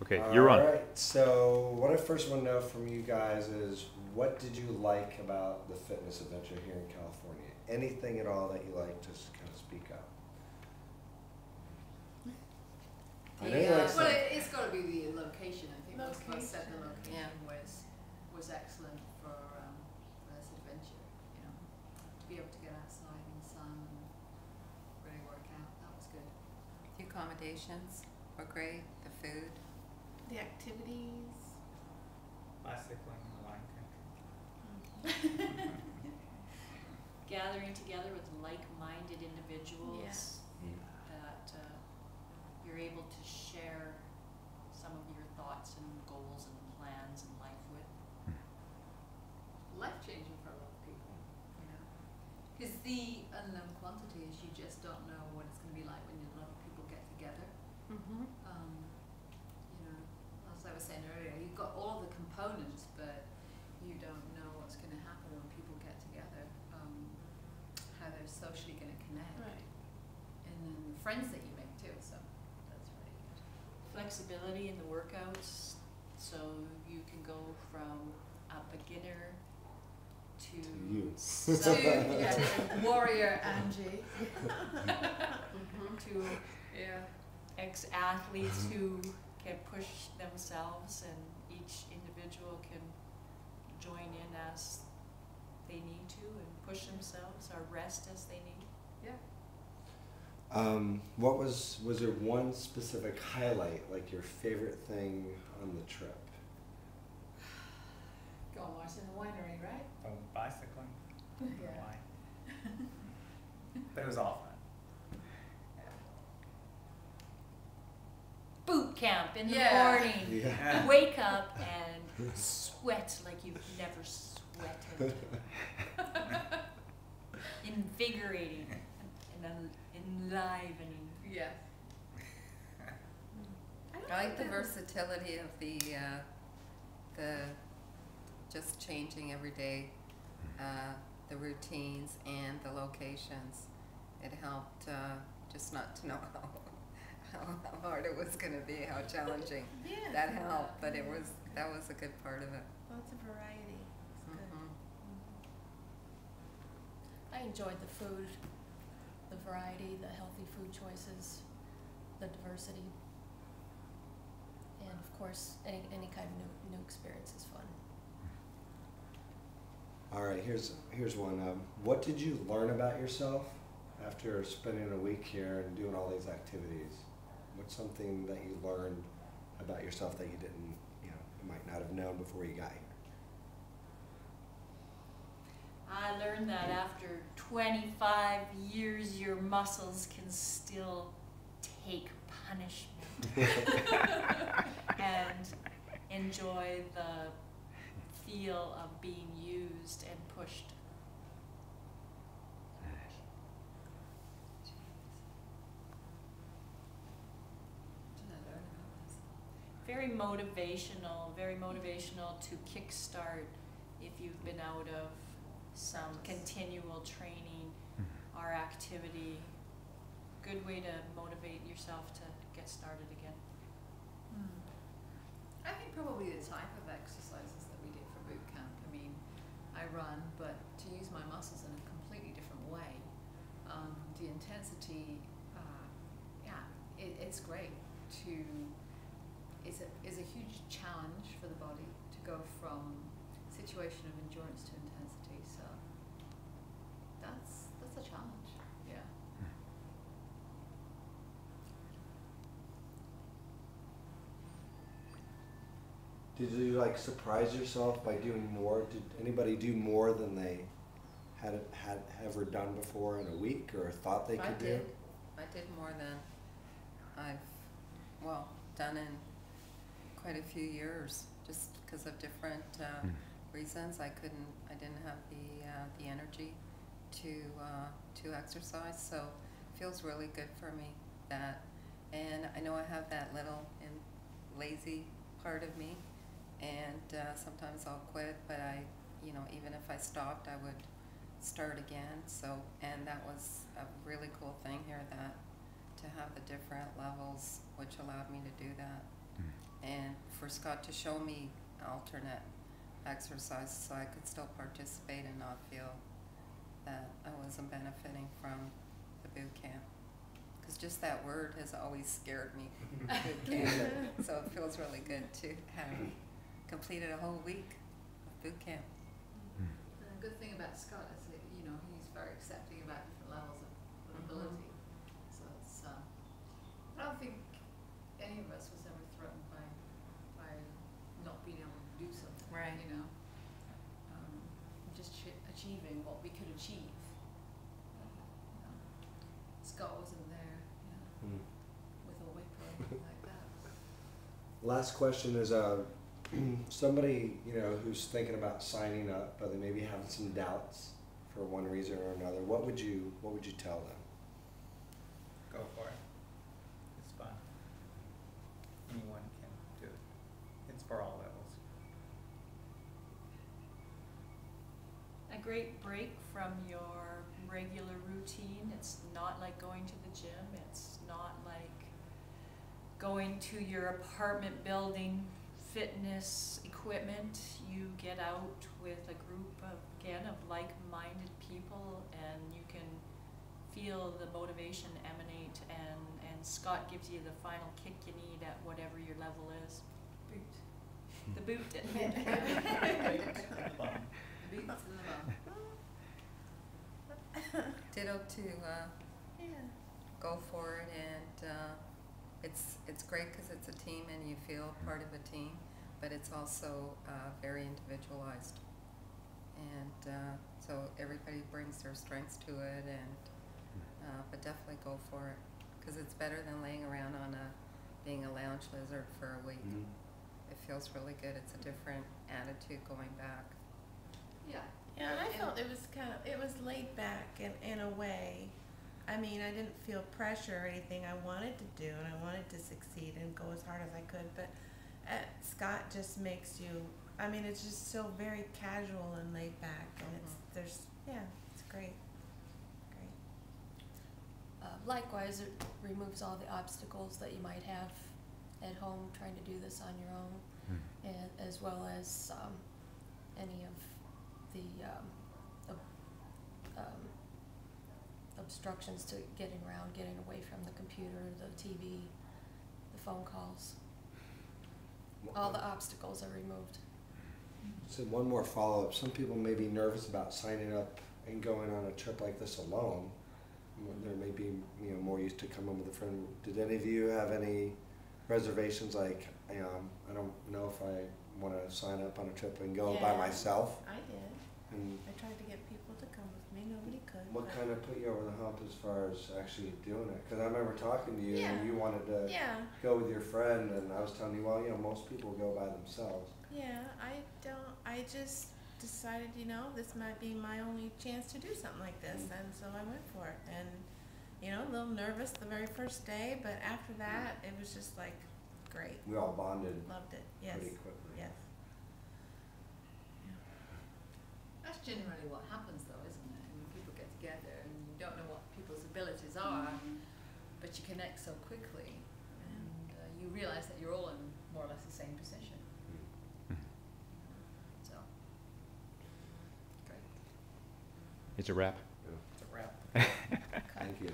Okay, you're on. All right. So, what I first want to know from you guys is, what did you like about the fitness adventure here in California? Anything at all that you like to kind of speak of? I know you like some. Well, it's got to be the location. I think most of us said the location was excellent for this adventure. You know, to be able to get outside in the sun and really work out, that was good. The accommodations were great. The food. The activities. Bicycling in the wine country. Gathering together with like-minded individuals Yeah. that you're able to share some of your thoughts and goals and plans in life with. Life-changing for a lot of people, you know. Because the unknown quantity is you just don't know what it's going to be like when a lot of people get together. Mm-hmm. You know, as I was saying earlier, you've got all the components, but you don't know what's going to happen when people get together, how they're socially going to connect, Right. and then the friends that you make too, so that's really good. Flexibility in the workouts, so you can go from a beginner to You. to warrior Angie. to ex-athletes who can push themselves, and each individual can join in as they need to and push themselves or rest as they need. Yeah. What was there one specific highlight, like your favorite thing on the trip? Go on, Martin, the winery, right? Oh, bicycling. Yeah. Wine. But it was all fun. Boot camp in the Yeah. morning. Yeah. Wake up and sweat like you've never sweated. Invigorating and enlivening. Yeah. I like the versatility of the just changing every day, the routines and the locations. It helped just not to know how hard it was going to be, how challenging. Yeah. That helped, but that was a good part of it. Lots of variety. It's good. Mhm. I enjoyed the food, the variety, the healthy food choices, the diversity, and of course, any kind of new experience is fun. All right, here's one. What did you learn about yourself after spending a week here and doing all these activities? What's something that you learned about yourself that you didn't, you might not have known before you got here? I learned that after 25 years, your muscles can still take punishment and enjoy the feel of being used and pushed. Very motivational to kickstart if you've been out of some continual training or activity. Good way to motivate yourself to get started again. I think probably the type of exercises that we did for boot camp. I mean, I run, but to use my muscles in a completely different way. The intensity, it's great to. Is a huge challenge for the body to go from situation of endurance to intensity. So that's a challenge. Yeah. Did you surprise yourself by doing more? Did anybody do more than they had ever done before in a week, or thought they could do? I did more than I've done in quite a few years, just because of different reasons. I didn't have the energy to exercise, so it feels really good for me and I know I have that little lazy part of me, and sometimes I'll quit, but even if I stopped, I would start again. So, and that was a really cool thing here, that to have the different levels, which allowed me to do that. And for Scott to show me alternate exercises so I could still participate and not feel that I wasn't benefiting from the boot camp. Because just that word has always scared me, boot camp. So it feels really good to have completed a whole week of boot camp. And the good thing about Scott is that, you know, he's very accepting about different levels of ability. So it's, I don't think any of us was ever threatened by not being able to do something. Right. You know, just achieving what we could achieve. You know, Scott wasn't there, you know, with a whip or anything like that. Last question is, somebody, you know, who's thinking about signing up, but they maybe having some doubts for one reason or another. What would you tell them? Go for it. It's fun. Anyone can do it. It's for all levels. A great break from your regular routine. It's not like going to the gym. It's not like going to your apartment building fitness equipment. You get out with a group of, again, of like-minded people, and you can feel the motivation emanate, and Scott gives you the final kick you need at whatever your level is. Boot. The boot. The boot to the bum. Ditto to Yeah. go for it, and it's great because it's a team and you feel part of a team, but it's also very individualized, and so everybody brings their strengths to it, and but definitely go for it because it's better than laying around on being a lounge lizard for a week. It feels really good. It's a different attitude going back. Yeah. Yeah, and I felt it was laid back in a way. I mean, I didn't feel pressure or anything. I wanted to do and I wanted to succeed and go as hard as I could. But Scott just makes you, I mean, it's just so very casual and laid back. And it's great. Great. Likewise, it removes all the obstacles that you might have at home trying to do this on your own, and as well as any of the obstructions to getting around, getting away from the computer, the TV, the phone calls. All the obstacles are removed. So one more follow-up. Some people may be nervous about signing up and going on a trip like this alone. There may be, you know, more used to coming with a friend. Did any of you have any reservations, like, I don't know if I want to sign up on a trip and go by myself? I did. And I tried to get people to come with me. Nobody could. what but- kind of put you over the hump as far as actually doing it? Because I remember talking to you and you wanted to Yeah. go with your friend, and I was telling you, well, you know, most people go by themselves. Yeah, I just decided, you know, this might be my only chance to do something like this, and so I went for it. And, you know, a little nervous the very first day, but after that, it was just like, great. We all bonded Loved it, yes, pretty quickly. yes. That's generally what happens, though, isn't it? When people get together and you don't know what people's abilities are, but you connect so quickly, and you realize that you're all in more or less the same position. So, great. It's a wrap. Yeah. It's a wrap. Thank you.